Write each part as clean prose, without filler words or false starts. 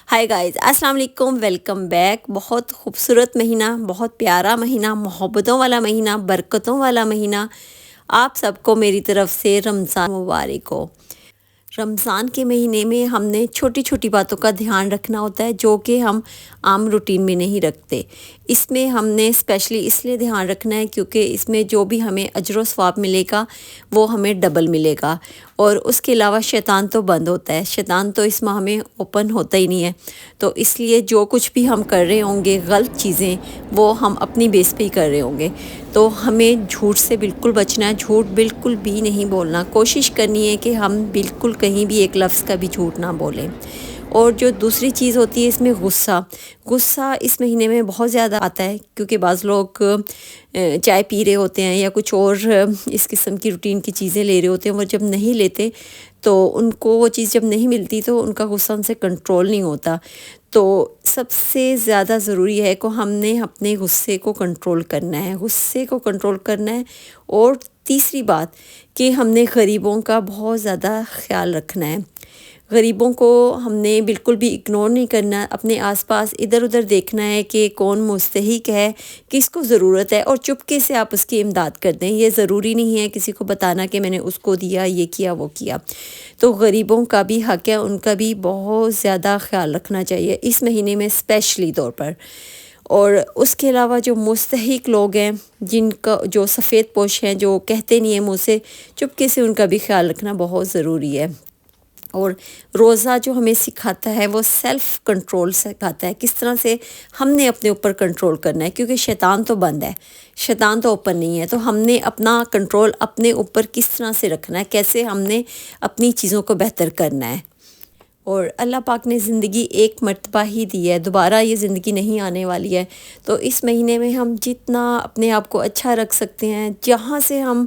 High guys, السلام علیکم، welcome back. بہت خوبصورت مہینہ، بہت پیارا مہینہ، محبتوں والا مہینہ، برکتوں والا مہینہ، آپ سب کو میری طرف سے رمضان مبارک ہو۔ رمضان کے مہینے میں ہم نے چھوٹی چھوٹی باتوں کا دھیان رکھنا ہوتا ہے جو کہ ہم عام روٹین میں نہیں رکھتے۔ اس میں ہم نے اسپیشلی اس لیے دھیان رکھنا ہے کیونکہ اس میں جو بھی ہمیں اجر و ثواب ملے گا وہ ہمیں ڈبل ملے گا، اور اس کے علاوہ شیطان تو بند ہوتا ہے، شیطان تو اس ماہ میں اوپن ہوتا ہی نہیں ہے۔ تو اس لیے جو کچھ بھی ہم کر رہے ہوں گے غلط چیزیں، وہ ہم اپنی بیس پہ ہی کر رہے ہوں گے۔ تو ہمیں جھوٹ سے بالکل بچنا ہے، جھوٹ بالکل بھی نہیں بولنا، کوشش کرنی ہے کہ ہم بالکل کہیں بھی ایک لفظ کا بھی جھوٹ نہ بولیں۔ اور جو دوسری چیز ہوتی ہے اس میں غصہ اس مہینے میں بہت زیادہ آتا ہے، کیونکہ بعض لوگ چائے پی رہے ہوتے ہیں یا کچھ اور اس قسم کی روٹین کی چیزیں لے رہے ہوتے ہیں، وہ جب نہیں لیتے تو ان کو وہ چیز جب نہیں ملتی تو ان کا غصہ ان سے کنٹرول نہیں ہوتا۔ تو سب سے زیادہ ضروری ہے کہ ہم نے اپنے غصے کو کنٹرول کرنا ہے، اور تیسری بات کہ ہم نے غریبوں کا بہت زیادہ خیال رکھنا ہے۔ غریبوں کو ہم نے بالکل بھی اگنور نہیں کرنا، اپنے آس پاس ادھر ادھر دیکھنا ہے کہ کون مستحق ہے، کس کو ضرورت ہے، اور چپکے سے آپ اس کی امداد کر دیں۔ یہ ضروری نہیں ہے کسی کو بتانا کہ میں نے اس کو دیا، یہ کیا، وہ کیا۔ تو غریبوں کا بھی حق ہے، ان کا بھی بہت زیادہ خیال رکھنا چاہیے اس مہینے میں اسپیشلی طور پر۔ اور اس کے علاوہ جو مستحق لوگ ہیں، جن کا جو سفید پوش ہیں، جو کہتے نہیں ہیں منہ سے، چپکے سے ان کا بھی خیال رکھنا بہت ضروری ہے۔ اور روزہ جو ہمیں سکھاتا ہے وہ سیلف کنٹرول سکھاتا ہے، کس طرح سے ہم نے اپنے اوپر کنٹرول کرنا ہے، کیونکہ شیطان تو بند ہے، شیطان تو اوپن نہیں ہے۔ تو ہم نے اپنا کنٹرول اپنے اوپر کس طرح سے رکھنا ہے، کیسے ہم نے اپنی چیزوں کو بہتر کرنا ہے۔ اور اللہ پاک نے زندگی ایک مرتبہ ہی دی ہے، دوبارہ یہ زندگی نہیں آنے والی ہے۔ تو اس مہینے میں ہم جتنا اپنے آپ کو اچھا رکھ سکتے ہیں، جہاں سے ہم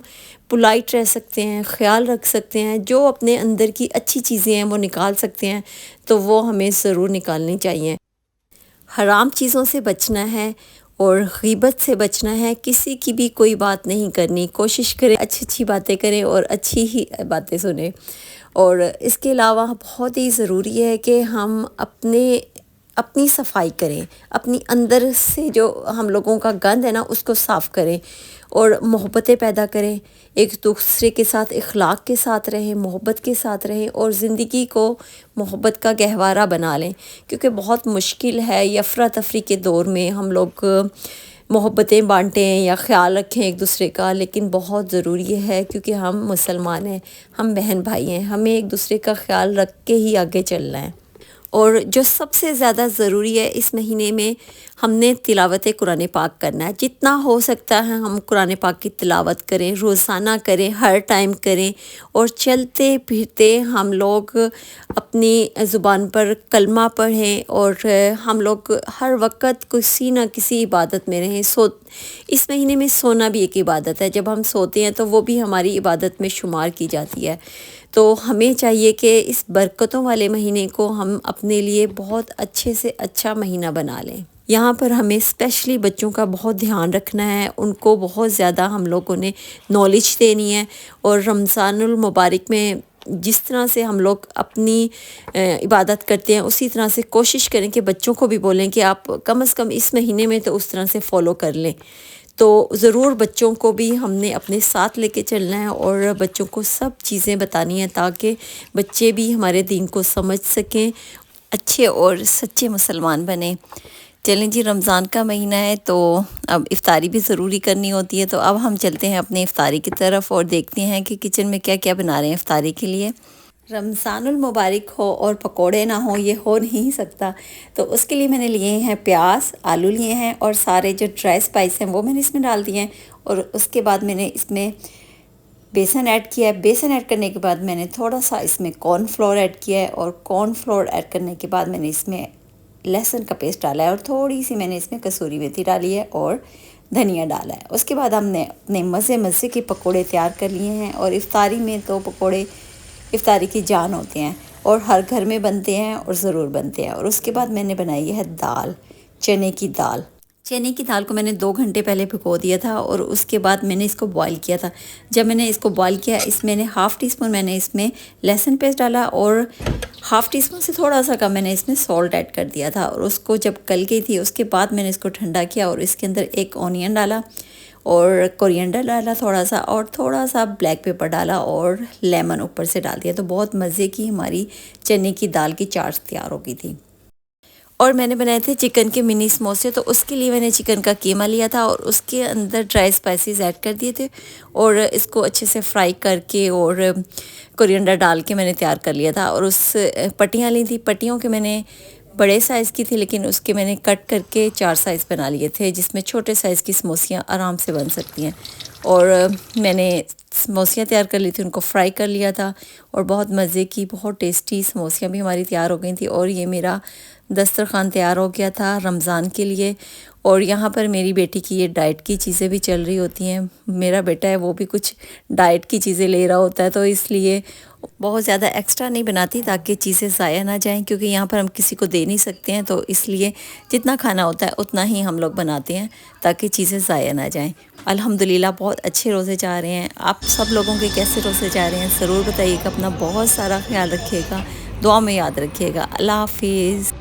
پولائٹ رہ سکتے ہیں، خیال رکھ سکتے ہیں، جو اپنے اندر کی اچھی چیزیں ہیں وہ نکال سکتے ہیں، تو وہ ہمیں ضرور نکالنی چاہیے۔ حرام چیزوں سے بچنا ہے اور غیبت سے بچنا ہے، کسی کی بھی کوئی بات نہیں کرنی، کوشش کریں اچھی باتیں کریں اور اچھی ہی باتیں سنیں۔ اور اس کے علاوہ بہت ہی ضروری ہے کہ ہم اپنی صفائی کریں، اپنی اندر سے جو ہم لوگوں کا گند ہے نا اس کو صاف کریں، اور محبتیں پیدا کریں، ایک دوسرے کے ساتھ اخلاق کے ساتھ رہیں، محبت کے ساتھ رہیں، اور زندگی کو محبت کا گہوارہ بنا لیں۔ کیونکہ بہت مشکل ہے یہ افراتفری کے دور میں ہم لوگ محبتیں بانٹیں یا خیال رکھیں ایک دوسرے کا، لیکن بہت ضروری ہے کیونکہ ہم مسلمان ہیں، ہم بہن بھائی ہیں، ہمیں ایک دوسرے کا خیال رکھ کے ہی آگے چلنا ہے۔ اور جو سب سے زیادہ ضروری ہے اس مہینے میں، ہم نے تلاوت قرآن پاک کرنا ہے، جتنا ہو سکتا ہے ہم قرآن پاک کی تلاوت کریں، روزانہ کریں، ہر ٹائم کریں، اور چلتے پھرتے ہم لوگ اپنی زبان پر کلمہ پڑھیں، اور ہم لوگ ہر وقت کسی نہ کسی عبادت میں رہیں۔ اس مہینے میں سونا بھی ایک عبادت ہے، جب ہم سوتے ہیں تو وہ بھی ہماری عبادت میں شمار کی جاتی ہے۔ تو ہمیں چاہیے کہ اس برکتوں والے مہینے کو ہم اپنے لیے بہت اچھے سے اچھا مہینہ بنا لیں۔ یہاں پر ہمیں اسپیشلی بچوں کا بہت دھیان رکھنا ہے، ان کو بہت زیادہ ہم لوگوں نے نالج دینی ہے، اور رمضان المبارک میں جس طرح سے ہم لوگ اپنی عبادت کرتے ہیں اسی طرح سے کوشش کریں کہ بچوں کو بھی بولیں کہ آپ کم از کم اس مہینے میں تو اس طرح سے فالو کر لیں۔ تو ضرور بچوں کو بھی ہم نے اپنے ساتھ لے کے چلنا ہے، اور بچوں کو سب چیزیں بتانی ہیں تاکہ بچے بھی ہمارے دین کو سمجھ سکیں، اچھے اور سچے مسلمان بنیں۔ چلیں جی، رمضان کا مہینہ ہے تو اب افطاری بھی ضروری کرنی ہوتی ہے، تو اب ہم چلتے ہیں اپنے افطاری کی طرف اور دیکھتے ہیں کہ کچن میں کیا کیا بنا رہے ہیں افطاری کے لیے۔ رمضان المبارک ہو اور پکوڑے نہ ہوں یہ ہو نہیں سکتا، تو اس کے لیے میں نے لیے ہیں پیاز، آلو لیے ہیں، اور سارے جو ڈرائی اسپائس ہیں وہ میں نے اس میں ڈال دیے ہیں، اور اس کے بعد میں نے اس میں بیسن ایڈ کیا ہے۔ بیسن ایڈ کرنے کے بعد میں نے تھوڑا سا اس میں کارن فلور ایڈ کیا ہے، اور کارن فلور ایڈ کرنے کے بعد میں نے اس میں لہسن کا پیسٹ ڈالا ہے، اور تھوڑی سی میں نے اس میں کسوری میتھی ڈالی ہے اور دھنیا ڈالا ہے۔ اس کے بعد ہم نے اپنے مزے کے پکوڑے تیار کر لیے ہیں، اور افطاری میں تو پکوڑے افطاری کی جان ہوتے ہیں، اور ہر گھر میں بنتے ہیں اور ضرور بنتے ہیں۔ اور اس کے بعد میں نے بنائی ہے دال، چنے کی دال۔ چنے کی دال کو میں نے 2 گھنٹے پہلے بھگو دیا تھا اور اس کے بعد میں نے اس کو بوائل کیا تھا۔ جب میں نے اس کو بوائل کیا، اس میں نے ½ ٹی اسپون میں نے اس میں لہسن پیسٹ ڈالا اور ½ ٹی اسپون سے تھوڑا سا کم میں نے اس میں سالٹ ایڈ کر دیا تھا، اور اس کو جب گل گئی تھی اس کے بعد میں نے اس کو ٹھنڈا کیا اور اس کے اندر ایک اونین ڈالا اور کورینڈر ڈالا تھوڑا سا، اور تھوڑا سا بلیک پیپر ڈالا اور لیمن اوپر سے ڈال دیا، تو بہت مزے کی ہماری چنے کی دال کی چاٹ تیار ہو گئی تھی۔ اور میں نے بنائے تھے چکن کے منی سموسے، تو اس کے لیے میں نے چکن کا قیمہ لیا تھا اور اس کے اندر ڈرائی اسپائسیز ایڈ کر دیے تھے اور اس کو اچھے سے فرائی کر کے اور کورینڈر ڈال کے میں نے تیار کر لیا تھا، اور اس پٹیاں لی تھی، پٹیوں کے میں نے بڑے سائز کی تھی لیکن اس کے میں نے کٹ کر کے 4 سائز بنا لیے تھے، جس میں چھوٹے سائز کی سموسیاں آرام سے بن سکتی ہیں، اور میں نے سموسیاں تیار کر لی تھی، ان کو فرائی کر لیا تھا، اور بہت مزے کی بہت ٹیسٹی سموسیاں بھی ہماری تیار ہو گئی تھیں، اور یہ میرا دسترخوان تیار ہو گیا تھا رمضان کے لیے۔ اور یہاں پر میری بیٹی کی یہ ڈائٹ کی چیزیں بھی چل رہی ہوتی ہیں، میرا بیٹا ہے وہ بھی کچھ ڈائٹ کی چیزیں لے رہا ہوتا ہے، تو اس لیے بہت زیادہ ایکسٹرا نہیں بناتی تاکہ چیزیں ضائع نہ جائیں، کیونکہ یہاں پر ہم کسی کو دے نہیں سکتے ہیں، تو اس لیے جتنا کھانا ہوتا ہے اتنا ہی ہم لوگ بناتے ہیں تاکہ چیزیں ضائع نہ جائیں۔ الحمدللہ بہت اچھے روزے جا رہے ہیں۔ آپ سب لوگوں کے کیسے روزے جا رہے ہیں ضرور بتائیے گا، اپنا بہت سارا خیال رکھیے گا، دعا میں یاد رکھیے گا۔ اللہ حافظ۔